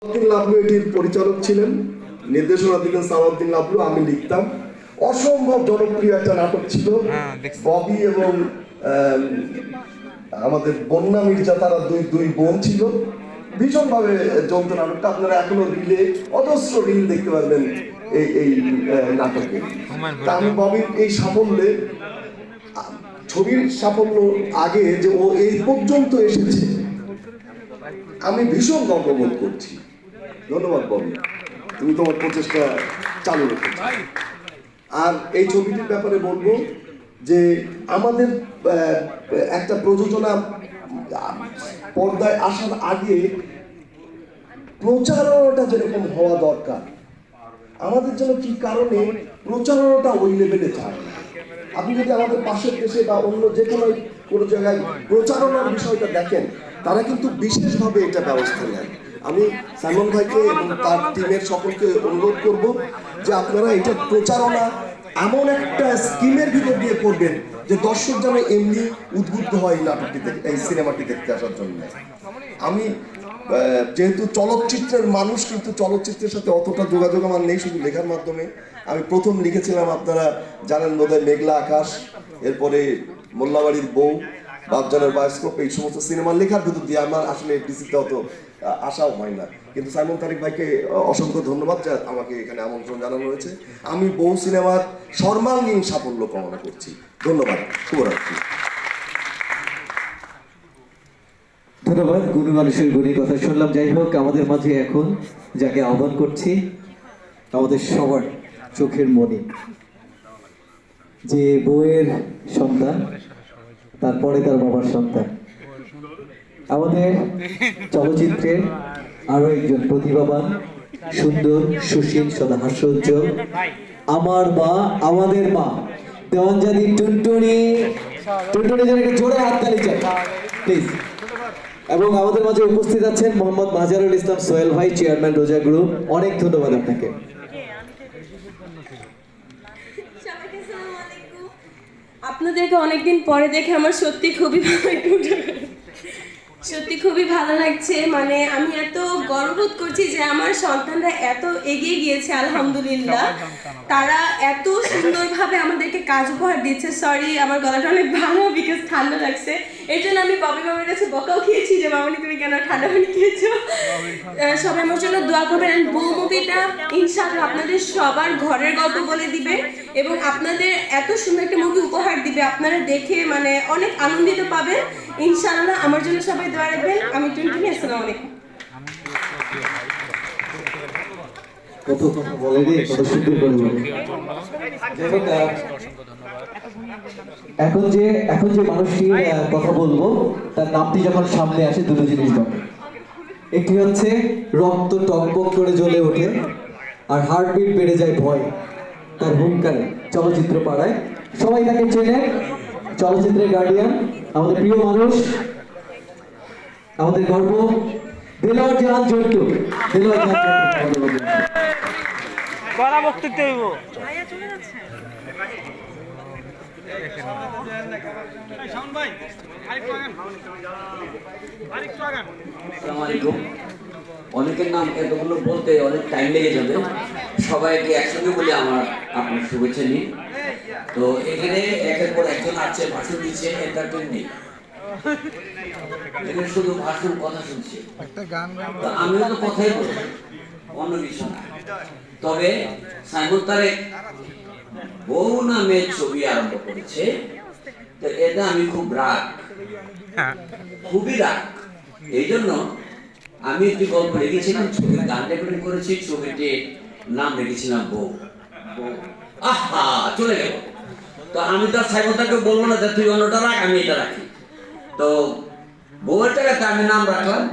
সালাউদ্দিন লাবলু এটির পরিচালক ছিলেন, নির্দেশনা দিলেন সালাউদ্দিন লাবলু, আমি লিখতাম। অসম্ভব জনপ্রিয় একটা নাটক ছিল। ববি এবং আমাদের বন্যা মির্জা, তারা দুই বোন ছিল, ভীষণভাবে জমতো নাটকটা। আপনারা এখনো রিলে অজস্র রিল দেখতে পারবেন এই নাটকে। তা আমি ববির এই সাফল্যে, ছবির সাফল্য আগে যে ও এই পর্যন্ত এসেছে, আমি ভীষণ গর্ববোধ করছি। ধন্যবাদ ববি, তুমি তোমার প্রচেষ্টা চালু রেখেছো। আর এই ছবিটির ব্যাপারে বলবো যে আমাদের একটা প্রযোজনা পর্দায় আসার আগে প্রচারণাটা যেরকম হওয়া দরকার, আমাদের জন্য কি কারণে প্রচারণাটা ওই লেভেলে যায় না। আপনি যদি আমাদের পাশের দেশে বা অন্য যে কোনো জায়গায় প্রচারণার বিষয়টা দেখেন, তারা কিন্তু বিশেষভাবে এটা ব্যবস্থা নেয়। আমি সাইমন ভাইকে এবং তার টিমের সকলকে অনুরোধ করব যে আপনারা এটা প্রচারণা এমন একটা স্কিমের ভিতর দিয়ে করবেন যে দর্শক যেন এমনি উদ্বুদ্ধ হয় এই নাটকটি, এই সিনেমাটি দেখতে আসার জন্য। আমি যেহেতু চলচ্চিত্রের মানুষ, কিন্তু চলচ্চিত্রের সাথে অতটা যোগাযোগ আমার নেই, শুধু লেখার মাধ্যমে। আমি প্রথম লিখেছিলাম, আপনারা জানেন বোধহয়, মেঘলা আকাশ, এরপরে মোল্লাবাড়ির বউ, বাপজানের বায়োস্কোপ, এই সমস্ত সিনেমা লেখার ভিতর দিয়ে আমার আসলে ডিসিতে অত আশাও হয় না। কিন্তু সাইমন তারিক ভাইকে অসংখ্য ধন্যবাদ যে আমাকে এখানে আমন্ত্রণ জানানো হয়েছে। আমি বউ সিনেমার সর্বাঙ্গীন সাফল্য কামনা করছি। ধন্যবাদ, শুভরাত্রি। ধন্যবাদ। গুণী মানুষের গুণী কথা শুনলাম। যাই হোক, আমাদের মাঝে এখন যাকে আহ্বান করছি, আমাদের সবার চোখের মণি, যে বউয়ের সন্তান, তারপরে তার বাবার সন্তান, আমাদের চলচ্চিত্রের আরো একজন প্রতিভাবান, সুন্দর, সুশীল, সদা হাস্যোজ্জ্বল, আমার মা, আমাদের মা, দেওয়ানজানি টুনটুনি। টুনটুনি জনকে জোরে হাততালি চাই প্লিজ। এবং আমাদের মাঝে উপস্থিত আছেন মোহাম্মদ মাজারুল ইসলাম সোহেল ভাই, চেয়ারম্যান রোজা গ্রুপ। অনেক ধন্যবাদ আপনাকে। আপনাদেরকে অনেকদিন পরে দেখে আমার সত্যি খুবই ভালো লাগছে। মানে আমি এত গর্ববোধ করছি যে আমার সন্তানরা এত এগিয়ে গিয়েছে, আলহামদুলিল্লাহ। তারা এত সুন্দরভাবে আমাদেরকে কাজ উপহার দিচ্ছে। সরি, আমার গলাটা অনেক ভালো, বিকজ ঠান্ডা লাগছে। এর জন্য আমি ববি মামার কাছে বকাও খেয়েছি যে মামনি তুমি কেন ঠান্ডা পানি খেয়েছো। সবাই আমার জন্য দোয়া করবেন। বউ মুভিটা ইনশাআল্লাহ আপনাদের সবার ঘরের গল্প বলে দিবে এবং আপনাদের এত সুন্দর একটা মুভি উপহার দিবে, আপনারা দেখে মানে অনেক আনন্দিত পাবেন ইনশাআল্লাহ। আমার জন্য সবাই দোয়া রাখবেন। আমি টুনটুনি, আসসালামু আলাইকুম। কত কথা বলে রে, কত সুন্দর করে বলে। এখন যে মানুষটি কথা বলবো, তার নামটি যখন সামনে আসে, দুটো জিনিস ঘটে। একটি হচ্ছে রক্ত টকবক করে জ্বলে ওঠে, আর হার্টবিট বেড়ে যায় ভয় তার হুঙ্কারে। চলচ্চিত্র পাড়ায় সবাই তাকে চেনে, চলচ্চিত্রের গার্ডিয়ান, আমাদের প্রিয় মানুষ, আমাদের গর্ব, দেলোয়ার জাহান জন্টু। দেলোয়ার জাহান কড়া বক্তব্য দেব। অনেকের নাম এতগুলো বলতে অনেক টাইম লেগে যাবে, সবাইকে একসঙ্গে বলে আপনার শুভেচ্ছা নিই। তো এখানে একের পর একজন আছে, ভাষণ দিচ্ছে, এন্টারটেইন নেই, এখানে শুধু ভাষণ, কথা শুনছে। আমিও তো কথাই বলবো, অন্য কিছু না। তবে সাইমন তারেক বউ নামে ছবি আরম্ভ করেছে, তো এটা আমি খুব রাগ, খুবই রাগ। এই জন্য আমি একটি গল্প লিখেছিলাম, ছবির গান রেকর্ডিং করেছি, ছবিটির নাম রেখেছিলাম বউ। আহা, চলে গেল। তো আমি তো সাইমন তারেককে বলবো না যে তুই অন্যটা রাখ, আমি এটা রাখি। তো বউয়ের টাকাতে আমি নাম রাখলাম